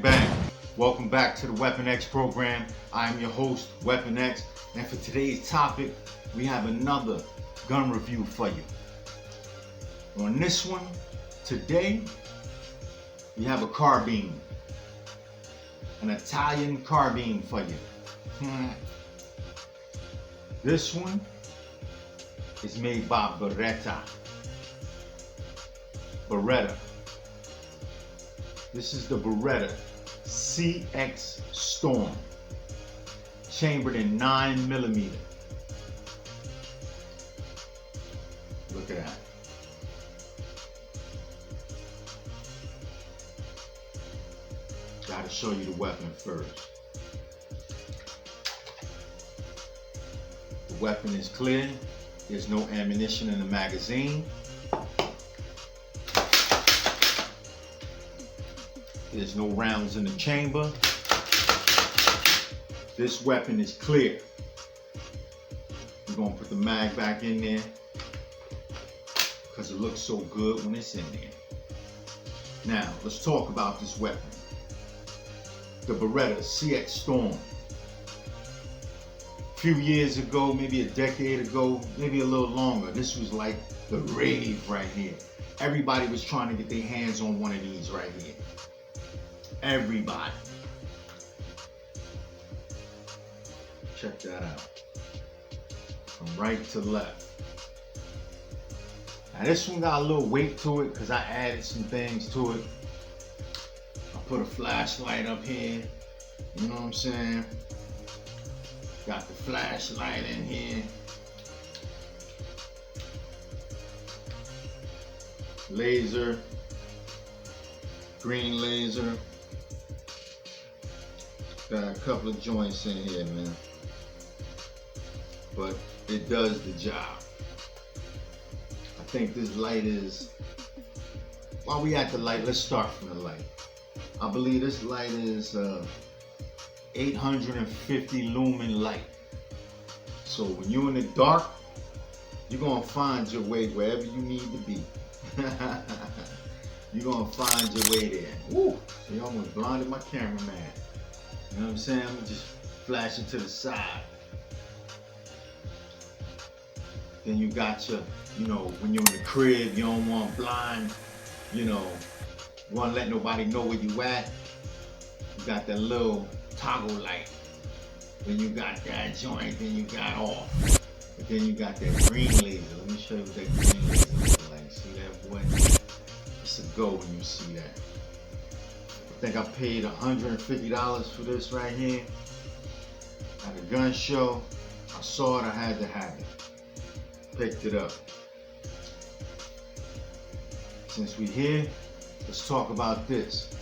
bang. Welcome back to the Weapon X program. I am your host, Weapon X, and for today's topic, we have another gun review for you. On this one, today, we have a carbine, an Italian carbine for you. This one is made by Beretta. This is the Beretta CX Storm, chambered in 9mm. Look at that. Gotta show you the weapon first. The weapon is clear. There's no ammunition in the magazine. There's no rounds in the chamber. This weapon is clear. We're gonna put the mag back in there because it looks so good when it's in there. Now, let's talk about this weapon. The Beretta CX Storm. A few years ago, maybe a decade ago, maybe a little longer, this was like the rave right here. Everybody was trying to get their hands on one of these right here. Everybody. Check that out. From right to left. Now this one got a little weight to it because I added some things to it. I put a flashlight up here. You know what I'm saying? Got the flashlight in here. Laser. Green laser. Got a couple of joints in here, man. But it does the job. I think this light is, while we at the light, let's start from the light. I believe this light is 850 lumen light. So when you're in the dark, you're gonna find your way wherever you need to be. You're gonna find your way there. Woo! So you almost blinded my cameraman. You know what I'm saying? I'm just flashing to the side. Then you got your, when you're in the crib, you don't want blind, you want to let nobody know where you at. You got that little toggle light. Then you got that joint, then you got off. But then you got that green laser. Let me show you what that green laser looks like. See that boy? It's a go when you see that. I think I paid $150 for this right here. At a gun show, I saw it, I had to have it. Picked it up. Since we're here, let's talk about this.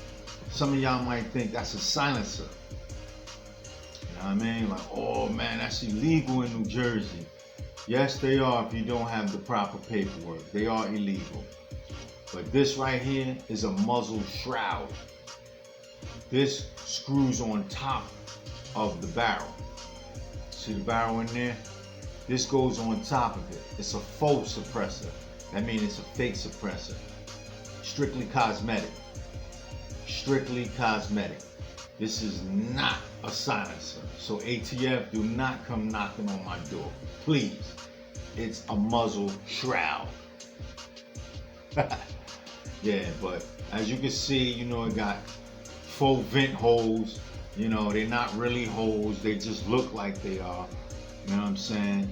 Some of y'all might think that's a silencer. You know what I mean? Like, oh man, that's illegal in New Jersey. Yes, they are if you don't have the proper paperwork. They are illegal. But this right here is a muzzle shroud. This screws on top of the barrel. See the barrel in there? This goes on top of it. It's a faux suppressor. That means it's a fake suppressor. Strictly cosmetic. Strictly cosmetic. This is not a silencer. So ATF, do not come knocking on my door. Please. It's a muzzle shroud. Yeah, but as you can see, it got faux vent holes. They're not really holes. They just look like they are. You know what I'm saying?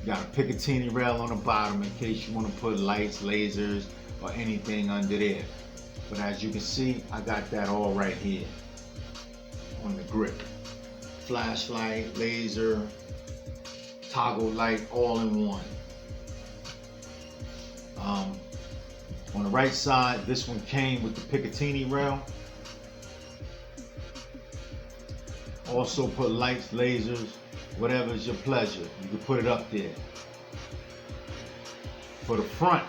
You got a Picatinny rail on the bottom in case you want to put lights, lasers, or anything under there. But as you can see, I got that all right here on the grip. Flashlight, laser, toggle light, all in one. On the right side, this one came with the Picatinny rail. Also put lights, lasers, whatever is your pleasure. You can put it up there. For the front,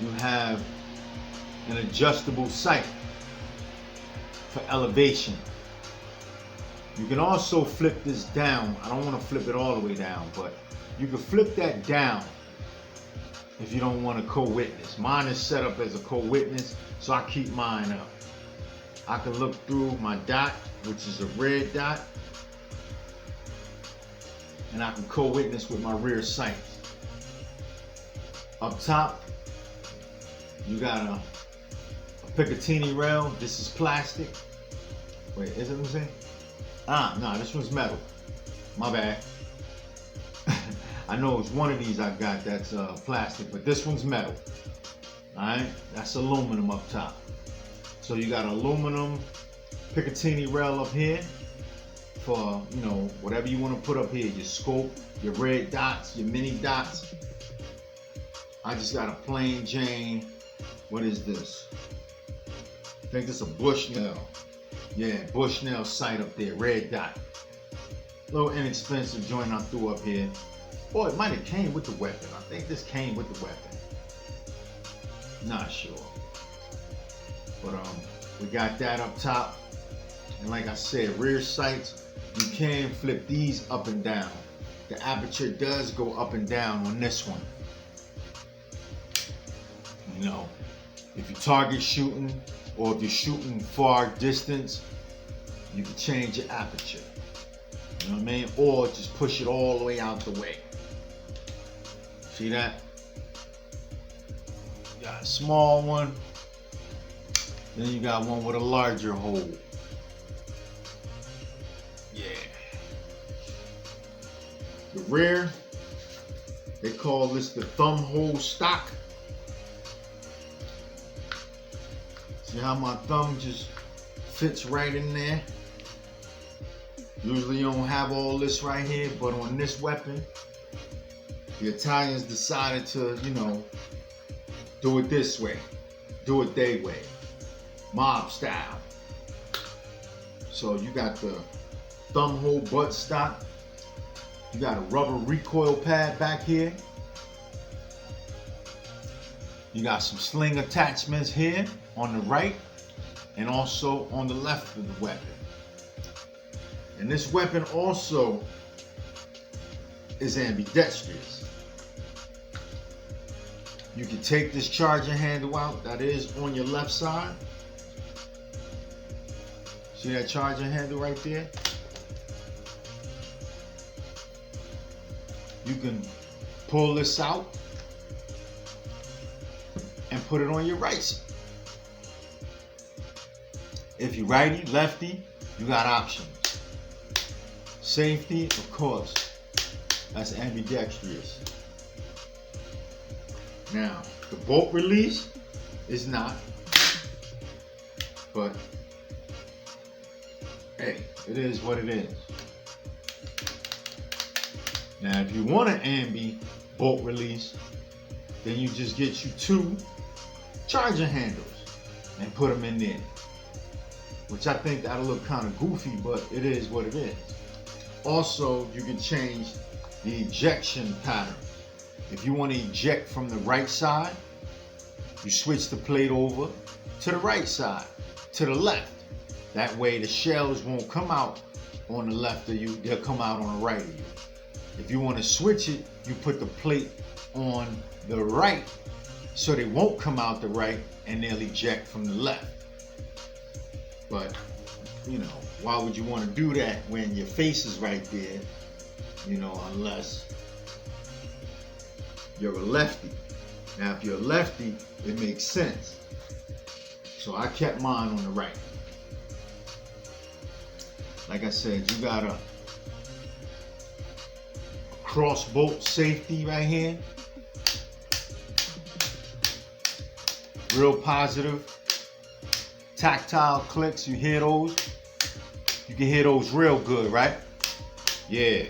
you have an adjustable sight for elevation. You can also flip this down. I don't want to flip it all the way down, but you can flip that down if you don't want a co-witness. Mine is set up as a co-witness, so I keep mine up. I can look through my dot, which is a red dot, and I can co-witness with my rear sights. Up top, you got a Picatinny rail. This is plastic. Wait, is it what I'm saying? No, this one's metal. My bad. I know it's one of these I got that's plastic, but this one's metal. Alright, that's aluminum up top. So you got aluminum Picatinny rail up here for, you know, whatever you want to put up here. Your scope, your red dots, your mini dots. I just got a plain Jane. What is this? I think this is a Bushnell. Yeah, Bushnell sight up there, red dot. Little inexpensive joint I threw up here. Or it might have came with the weapon. I think this came with the weapon. Not sure. But we got that up top. And like I said, rear sights, you can flip these up and down. The aperture does go up and down on this one. You know, if you're target shooting or if you're shooting far distance, you can change your aperture. You know what I mean? Or just push it all the way out the way. See that? You got a small one. Then you got one with a larger hole. Yeah. The rear, they call this the thumb hole stock. See how my thumb just fits right in there? Usually you don't have all this right here, but on this weapon, the Italians decided to, you know, do it this way. Do it their way. Mob style. So you got the thumb hole butt stock. You got a rubber recoil pad back here. You got some sling attachments here on the right and also on the left of the weapon. And this weapon also is ambidextrous. You can take this charging handle out that is on your left side. See that charging handle right there? You can pull this out and put it on your right side. If you're righty, lefty, you got options. Safety, of course, that's ambidextrous. Now, the bolt release is not, but hey, it is what it is. Now, if you want an ambi bolt release, then you just get you 2 charger handles and put them in there. Which I think that'll look kind of goofy, but it is what it is. Also, you can change the ejection pattern. If you want to eject from the right side, you switch the plate over to the right side, to the left. That way the shells won't come out on the left of you, they'll come out on the right of you. If you want to switch it, you put the plate on the right so they won't come out the right and they'll eject from the left. But, you know, why would you want to do that when your face is right there? You know, unless you're a lefty. Now, if you're a lefty, it makes sense. So I kept mine on the right. Like I said, you got a cross bolt safety right here. Real positive. Tactile clicks, you hear those? You can hear those real good, right? Yeah.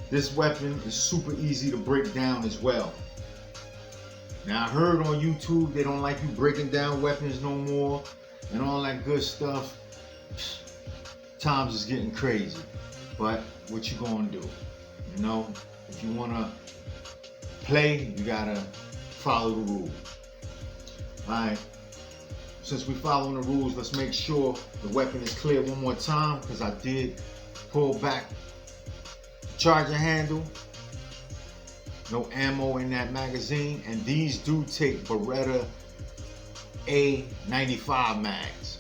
This weapon is super easy to break down as well. Now I heard on YouTube they don't like you breaking down weapons no more and all that good stuff. Times is getting crazy. But what you gonna do? You know, if you wanna play, you gotta follow the rules. Alright, since we following the rules, let's make sure the weapon is clear one more time, because I did pull back the charger handle No ammo in that magazine, and these do take Beretta A95 mags.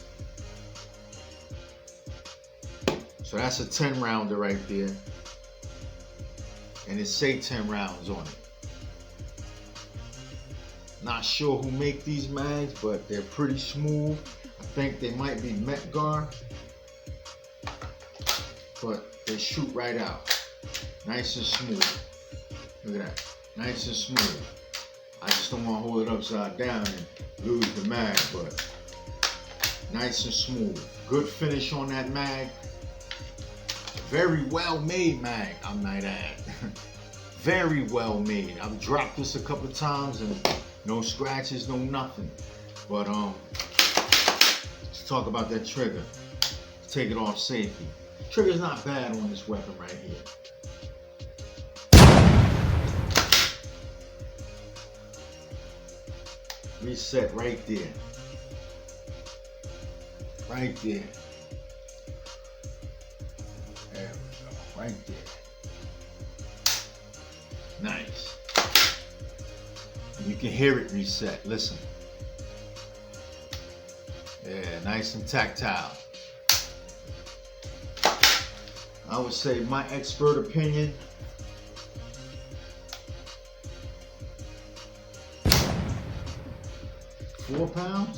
So that's a 10 rounder right there. And it say 10 rounds on it. Not sure who make these mags, but they're pretty smooth. I think they might be Metgar, but they shoot right out. Nice and smooth. Look at that. Nice and smooth. I just don't want to hold it upside down and lose the mag, but nice and smooth. Good finish on that mag. Very well made mag, I might add. Very well made. I've dropped this a couple of times and no scratches, no nothing. But let's talk about that trigger. Take it off safety. Trigger's not bad on this weapon right here. Reset right there. Right there. There we go. Right there. Nice. And you can hear it reset. Listen. Yeah, nice and tactile. I would say my expert opinion, £4,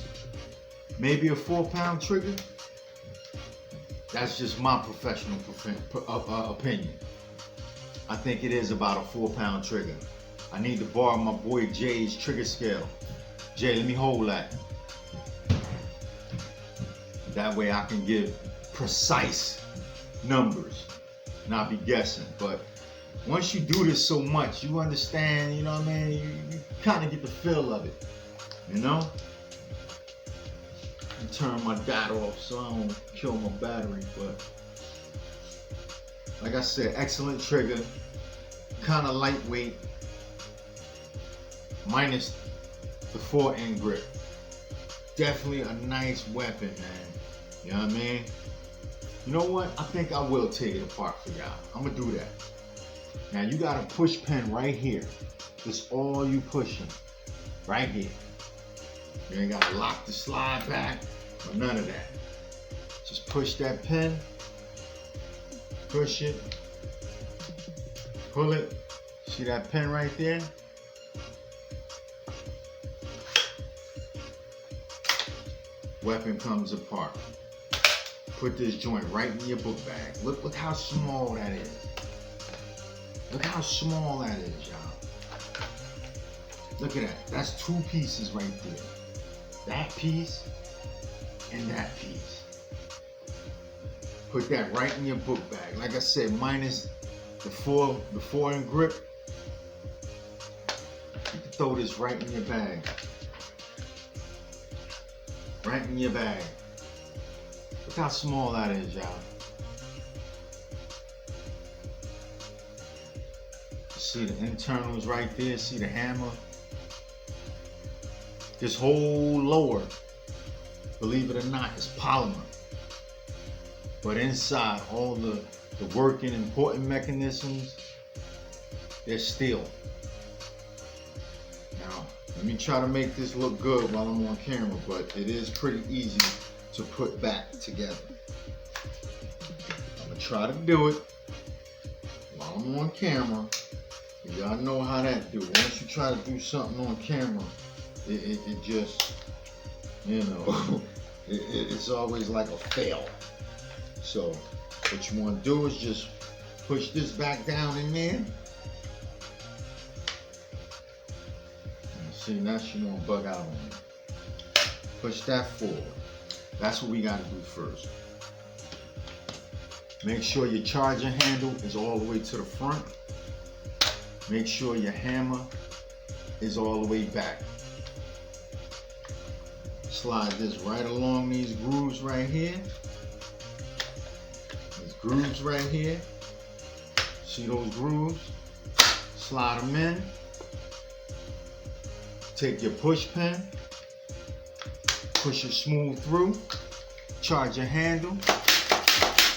maybe a 4-pound trigger. That's just my professional opinion. I think it is about a 4-pound trigger. I need to borrow my boy Jay's trigger scale. Jay, let me hold that. That way I can give precise numbers, not be guessing. But once you do this so much, you understand, you know what I mean? You kind of get the feel of it, you know? And turn my dot off so I don't kill my battery, but like I said, excellent trigger, kind of lightweight, minus the 4-end grip. Definitely a nice weapon, man. You know what I mean? You know what? I think I will take it apart for y'all. I'm gonna do that. Now you got a push pin right here. That's all you pushing. Right here. You ain't gotta lock the slide back or none of that. Just push that pin. Push it. Pull it. See that pin right there? Weapon comes apart. Put this joint right in your book bag. Look how small that is. Look how small that is, y'all. Look at that. That's 2 pieces right there. That piece and that piece. Put that right in your book bag. Like I said, minus the 4-end grip. You can throw this right in your bag. Right in your bag. Look how small that is, y'all. See the internals right there. See the hammer. This whole lower, believe it or not, is polymer. But inside, all the working important mechanisms, they're steel. Now, let me try to make this look good while I'm on camera, but it is pretty easy to put back together. I'm gonna try to do it while I'm on camera. Y'all know how that do. Once you try to do something on camera, it just, you know, it's always like a fail. So what you want to do is just push this back down in there. See, now she won't bug out on me. Push that forward. That's what we got to do first. Make sure your charger handle is all the way to the front. Make sure your hammer is all the way back. Slide this right along these grooves right here. These grooves right here. See those grooves? Slide them in. Take your push pin. Push it smooth through. Charge your handle.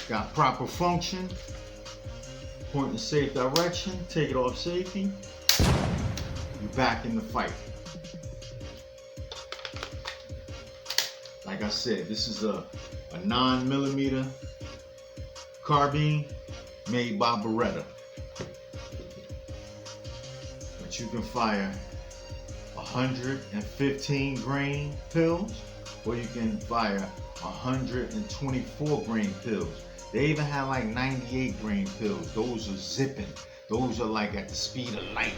Got proper function. Point in safe direction. Take it off safety. back in the fight. Like I said, this is a 9mm carbine made by Beretta. But you can fire 115 grain pills, or you can fire 124 grain pills. They even have like 98 grain pills. Those are zipping. Those are like at the speed of light.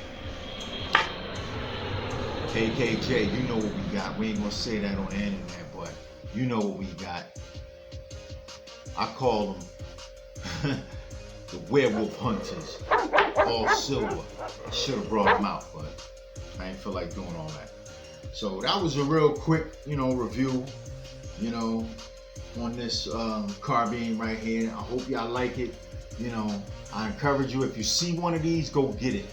KKJ, you know what we got. We ain't gonna say that on the internet, but you know what we got. I call them the werewolf hunters, all silver. I should have brought them out, but I ain't feel like doing all that. So that was a real quick, review, on this carbine right here. I hope y'all like it. I encourage you, if you see one of these, go get it,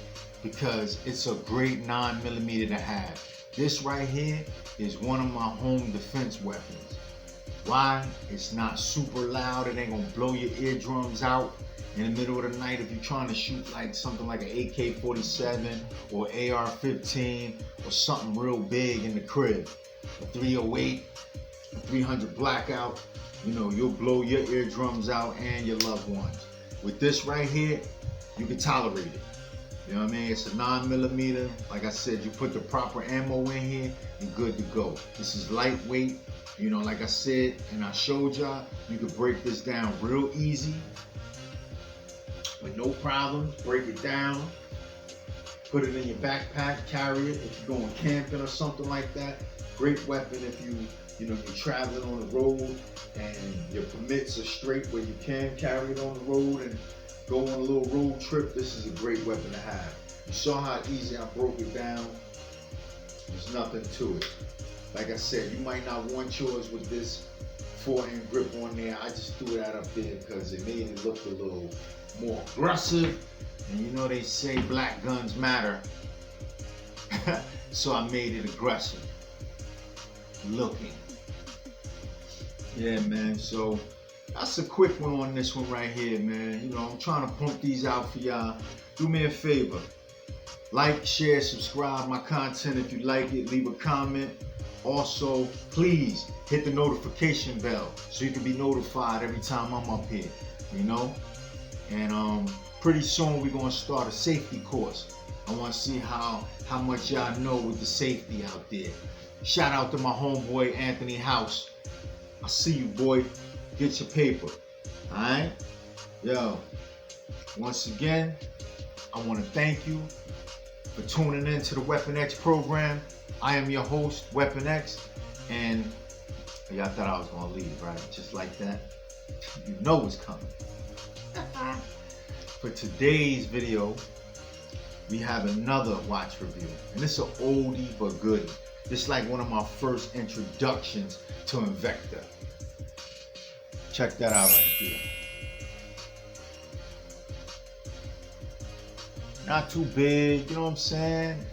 because it's a great 9mm to have. This right here is one of my home defense weapons. Why? It's not super loud. It ain't gonna blow your eardrums out in the middle of the night if you're trying to shoot like something like an AK-47 or AR-15 or something real big in the crib. A 308, a 300 blackout. You'll blow your eardrums out and your loved ones. With this right here, you can tolerate it. You know what I mean? It's a 9mm. Like I said, you put the proper ammo in here, you're good to go. This is lightweight. Like I said, and I showed y'all, you can break this down real easy with no problems. Break it down, put it in your backpack, carry it if you're going camping or something like that. Great weapon if you're traveling on the road and your permits are straight where you can carry it on the road and go on a little road trip. This is a great weapon to have. You saw how easy I broke it down. There's nothing to it. Like I said, you might not want yours with this forehand grip on there. I just threw that up there because it made it look a little more aggressive. And they say black guns matter. So I made it aggressive looking. Yeah, man. So that's a quick one on this one right here, man. I'm trying to pump these out for y'all. Do me a favor. Like, share, subscribe my content if you like it. Leave a comment. Also, please hit the notification bell so you can be notified every time I'm up here, And pretty soon we're gonna start a safety course. I want to see how much y'all know with the safety out there. Shout out to my homeboy Anthony House. I see you, boy. Get your paper. Alright? Yo, once again, I want to thank you for tuning in to the Weapon X program. I am your host, Weapon X, and y'all thought I was gonna leave, right? Just like that. You know it's coming. For today's video, we have another watch review, and this is an oldie but goodie. This is like one of my first introductions to Invicta. Check that out right there. Not too big, you know what I'm saying?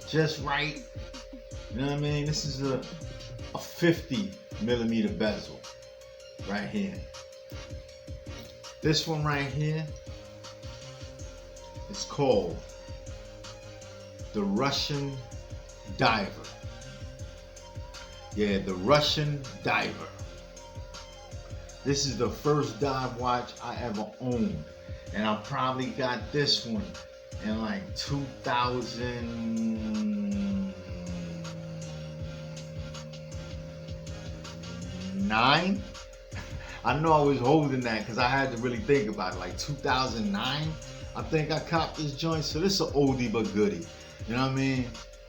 Just right. You know what I mean? This is a 50mm bezel right here. This one right here is called the Russian Diver. Yeah, the Russian Diver. This is the first dive watch I ever owned, and I probably got this one in like 2009. I know I was holding that because I had to really think about it. Like 2009, I think I copped this joint. So this is an oldie but goodie. You know what I mean?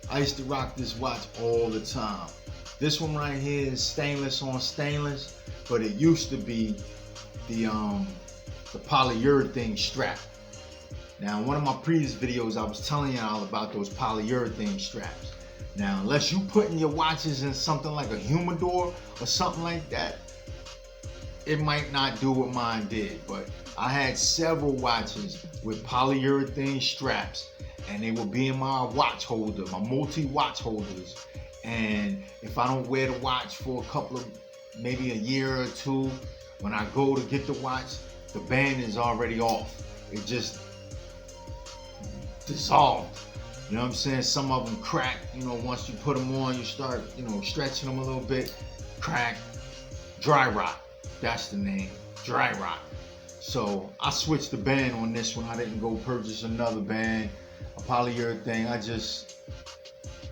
I used to rock this watch all the time. This one right here is stainless on stainless, but it used to be the polyurethane strap. Now, in one of my previous videos, I was telling y'all about those polyurethane straps. Now, unless you putting your watches in something like a humidor or something like that, it might not do what mine did. But I had several watches with polyurethane straps, and they will be in my watch holder, my multi-watch holders. And if I don't wear the watch for a couple of, maybe a year or two, when I go to get the watch, the band is already off. It just dissolved. You know what I'm saying? Some of them crack, you know, once you put them on, you start, you know, stretching them a little bit, crack. Dry rot, that's the name, dry rot. So I switched the band on this one. I didn't go purchase another band, a polyurethane. I just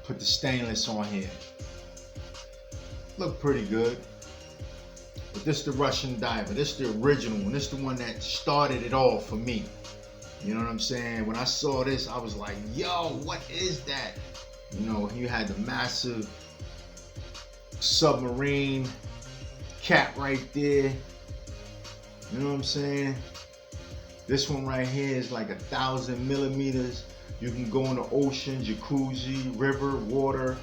put the stainless on here. Look pretty good. But this is the Russian Diver. This is the original one. This is the one that started it all for me. You know what I'm saying? When I saw this, I was like, yo, what is that? You know, you had the massive submarine cap right there. You know what I'm saying? This one right here is like 1,000 millimeters. You can go in the ocean, jacuzzi, river, water,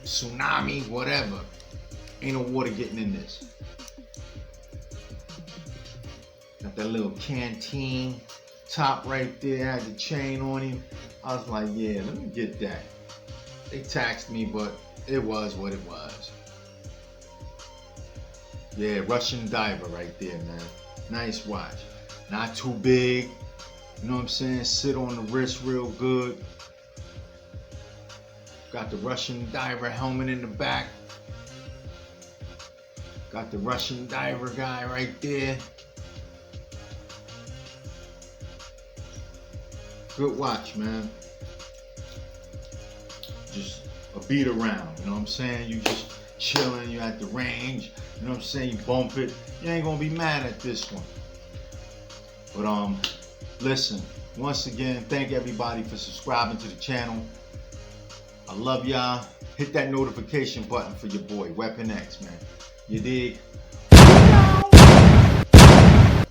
tsunami, whatever. Ain't no water getting in this. Got that little canteen top right there, had the chain on him. I was like, yeah, let me get that. They taxed me, but it was what it was. Yeah, Russian Diver right there, man. Nice watch. Not too big. You know what I'm saying? Sit on the wrist real good. Got the Russian Diver helmet in the back. Got the Russian Diver guy right there. Good watch, man. Just a beat around, you know what I'm saying? You just chilling, you at the range, you know what I'm saying? You bump it, you ain't gonna be mad at this one. But listen, once again, thank everybody for subscribing to the channel. I love y'all. Hit that notification button for your boy, Weapon X, man. You dig?